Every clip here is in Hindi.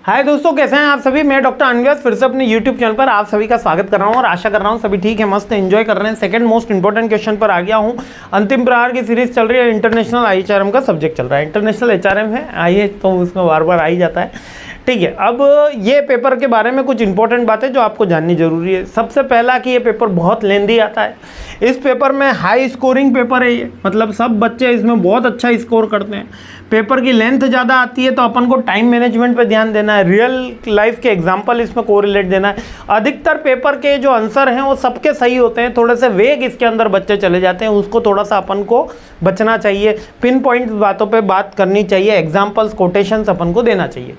हाय दोस्तों, कैसे हैं आप सभी। मैं डॉक्टर अनव्यास फिर से अपने यूट्यूब चैनल पर आप सभी का स्वागत कर रहा हूं और आशा कर रहा हूं सभी ठीक है, मस्त एंजॉय कर रहे हैं। सेकंड मोस्ट इंपॉर्टेंट क्वेश्चन पर आ गया हूं। अंतिम प्रहार की सीरीज चल रही है, इंटरनेशनल IHRM का सब्जेक्ट चल रहा है। इंटरनेशनल HRM है, आइए तो उसमें बार बार आ ही जाता है। ठीक है, अब ये पेपर के बारे में कुछ इंपॉर्टेंट बातें जो आपको जाननी जरूरी है। सबसे पहला कि ये पेपर बहुत लेंदी आता है। इस पेपर में हाई स्कोरिंग पेपर है ये, मतलब सब बच्चे इसमें बहुत अच्छा स्कोर करते हैं। पेपर की लेंथ ज़्यादा आती है तो अपन को टाइम मैनेजमेंट पे ध्यान देना है, रियल लाइफ के एग्जांपल इसमें कोरिलेट देना है। अधिकतर पेपर के जो आंसर हैं वो सबके सही होते हैं, थोड़े से वेग इसके अंदर बच्चे चले जाते हैं, उसको थोड़ा सा अपन को बचना चाहिए। पिन पॉइंट बातों पे बात करनी चाहिए, एग्जाम्पल्स कोटेशंस अपन को देना चाहिए।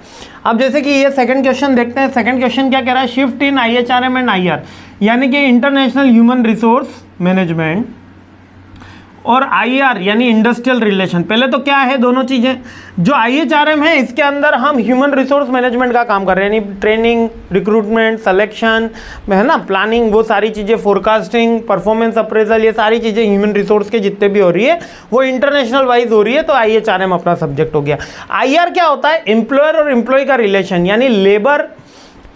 अब जैसे कि ये सेकंड क्वेश्चन देखते हैं। सेकंड क्वेश्चन क्या कह रहा है, shift in IHRM and IR यानी कि इंटरनेशनल ह्यूमन रिसोर्स मैनेजमेंट और IR यानी इंडस्ट्रियल रिलेशन। पहले तो क्या है दोनों चीज़ें, जो IHRM है इसके अंदर हम ह्यूमन रिसोर्स मैनेजमेंट का काम कर रहे हैं, यानी ट्रेनिंग, रिक्रूटमेंट, सिलेक्शन है ना, प्लानिंग, वो सारी चीज़ें, फोरकास्टिंग, परफॉर्मेंस अप्रेजल, ये सारी चीज़ें ह्यूमन रिसोर्स के जितने भी हो रही है वो इंटरनेशनल वाइज हो रही है, तो IHRM अपना सब्जेक्ट हो गया। IR क्या होता है, एम्प्लॉयर और एम्प्लॉय का रिलेशन, यानी लेबर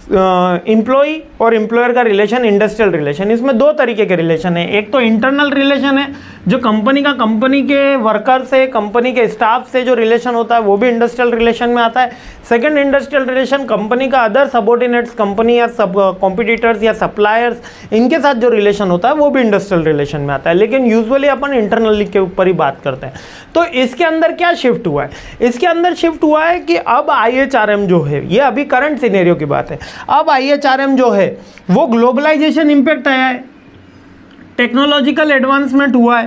एम्प्लॉय और एम्प्लॉयर का रिलेशन, इंडस्ट्रियल रिलेशन। इसमें दो तरीके के रिलेशन है। एक तो इंटरनल रिलेशन है, जो कंपनी का कंपनी के वर्कर से, कंपनी के स्टाफ से जो रिलेशन होता है वो भी इंडस्ट्रियल रिलेशन में आता है। सेकंड इंडस्ट्रियल रिलेशन, कंपनी का अदर सबऑर्डिनेट्स, कंपनी या सब कॉम्पिटिटर्स या सप्लायर्स, इनके साथ जो रिलेशन होता है वो भी इंडस्ट्रियल रिलेशन में आता है, लेकिन यूजुअली अपन इंटरनली के ऊपर ही बात करते हैं। तो इसके अंदर क्या शिफ्ट हुआ है, इसके अंदर शिफ्ट हुआ है कि अब IHRM जो है, ये अभी करंट सिनेरियो की बात है, अब IHRM जो है वो ग्लोबलाइजेशन इंपैक्ट आया है, टेक्नोलॉजिकल एडवांसमेंट हुआ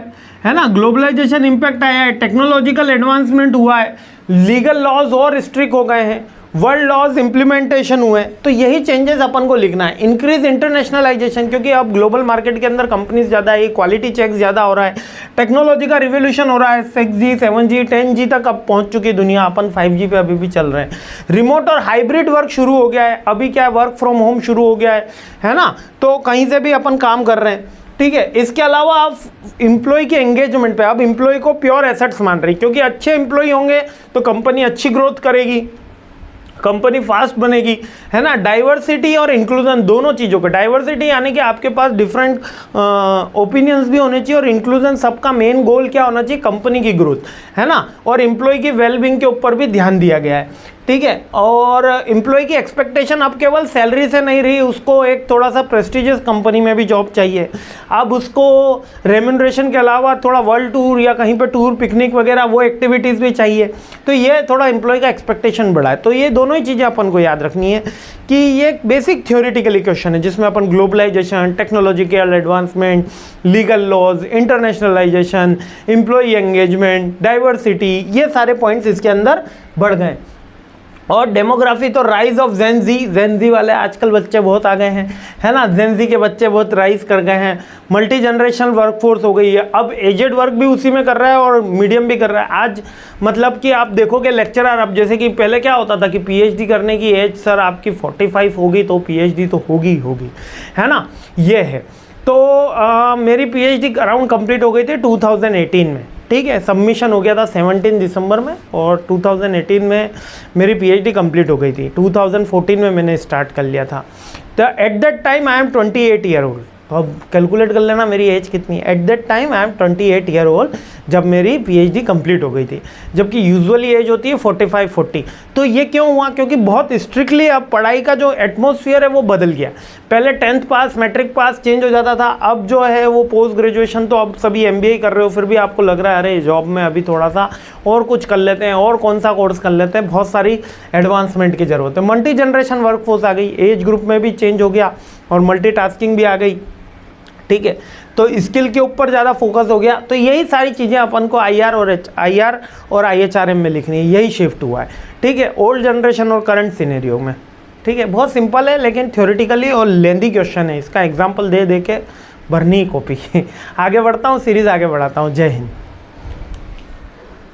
है ना, ग्लोबलाइजेशन इंपैक्ट आया है, टेक्नोलॉजिकल एडवांसमेंट हुआ है, लीगल लॉज और स्ट्रिक्ट हो गए हैं, वर्ल्ड लॉज इंप्लीमेंटेशन हुए। तो यही चेंजेस अपन को लिखना है। इंक्रीज इंटरनेशनलाइजेशन, क्योंकि अब ग्लोबल मार्केट के अंदर कंपनीज ज़्यादा है, क्वालिटी चेक ज़्यादा हो रहा है, टेक्नोलॉजी का रिवोल्यूशन हो रहा है, 6G 7G 10G तक अब पहुंच चुकी दुनिया, अपन 5G पे अभी भी चल रहे हैं। रिमोट और हाइब्रिड वर्क शुरू हो गया है, अभी क्या है, वर्क फ्रॉम होम शुरू हो गया है ना, तो कहीं से भी अपन काम कर रहे हैं। ठीक है, इसके अलावा आप एम्प्लॉय के एंगेजमेंट पे, अब एम्प्लॉय को प्योर एसेट्स मान रही, क्योंकि अच्छे एम्प्लॉय होंगे तो कंपनी अच्छी ग्रोथ करेगी, कंपनी फास्ट बनेगी, है ना। डाइवर्सिटी और इंक्लूजन दोनों चीज़ों का, डाइवर्सिटी यानी कि आपके पास डिफरेंट ओपिनियंस भी होने चाहिए, और इंक्लूजन सबका मेन गोल क्या होना चाहिए, कंपनी की ग्रोथ, है ना, और एम्प्लॉय की वेलबींग के ऊपर भी ध्यान दिया गया है। ठीक है, और एम्प्लॉय की एक्सपेक्टेशन अब केवल सैलरी से नहीं रही, उसको एक थोड़ा सा प्रेस्टिजियस कंपनी में भी जॉब चाहिए। अब उसको रेम्यूनरेशन के अलावा थोड़ा वर्ल्ड टूर या कहीं पे टूर, पिकनिक वगैरह वो एक्टिविटीज़ भी चाहिए, तो ये थोड़ा एम्प्लॉय का एक्सपेक्टेशन बढ़ा है। तो ये दोनों ही चीज़ें अपन को याद रखनी है कि ये एक बेसिक थ्योरेटिकल क्वेश्चन है, जिसमें अपन globalisation, technological advancement, legal laws, internationalisation, employ engagement, diversity, ये सारे पॉइंट्स इसके अंदर बढ़ गए। और डेमोग्राफी तो राइज ऑफ जेन जी वाले आजकल बच्चे बहुत आ गए हैं, है ना, जेन जी के बच्चे बहुत राइज कर गए हैं। मल्टी जनरेशनल वर्कफोर्स हो गई है, अब एजेड वर्क भी उसी में कर रहा है और मीडियम भी कर रहा है। आज मतलब कि आप देखोगे लेक्चरर, अब जैसे कि पहले क्या होता था कि PhD करने की एज सर आपकी 45 होगी तो PhD तो होगी है ना, ये है। तो मेरी PhD अराउंड कंप्लीट हो गई थी 2018 में। ठीक है, सबमिशन हो गया था 17 दिसंबर में, और 2018 में मेरी PhD कंप्लीट हो गई थी। 2014 में मैंने स्टार्ट कर लिया था। तो at that time I am 28 year old. अब कैलकुलेट कर लेना मेरी एज कितनी है। At that time I am 28 year old जब मेरी PhD कंप्लीट हो गई थी, जबकि यूजुअली एज होती है 45-40। तो ये क्यों हुआ, क्योंकि बहुत स्ट्रिक्टली अब पढ़ाई का जो एटमॉस्फेयर है वो बदल गया। पहले 10th पास, मैट्रिक पास चेंज हो जाता था, अब जो है वो पोस्ट ग्रेजुएशन, तो अब सभी MBA कर रहे हो, फिर भी आपको लग रहा है अरे जॉब में अभी थोड़ा सा और कुछ कर लेते हैं, और कौन सा कोर्स कर लेते हैं, बहुत सारी एडवांसमेंट की ज़रूरत है। मल्टी जनरेशन वर्कफोर्स आ गई, एज ग्रुप में भी चेंज हो गया, और मल्टीटास्किंग भी आ गई। ठीक है, तो स्किल के ऊपर ज़्यादा फोकस हो गया। तो यही सारी चीज़ें अपन को IR और IHRM में लिखनी है, यही शिफ्ट हुआ है। ठीक है, ओल्ड जनरेशन और करंट सिनेरियो में। ठीक है, बहुत सिंपल है, लेकिन थ्योरेटिकली और लेंदी क्वेश्चन है, इसका एग्जाम्पल दे के भरनी कॉपी। आगे बढ़ता हूँ, सीरीज़ आगे बढ़ाता हूँ। जय हिंद।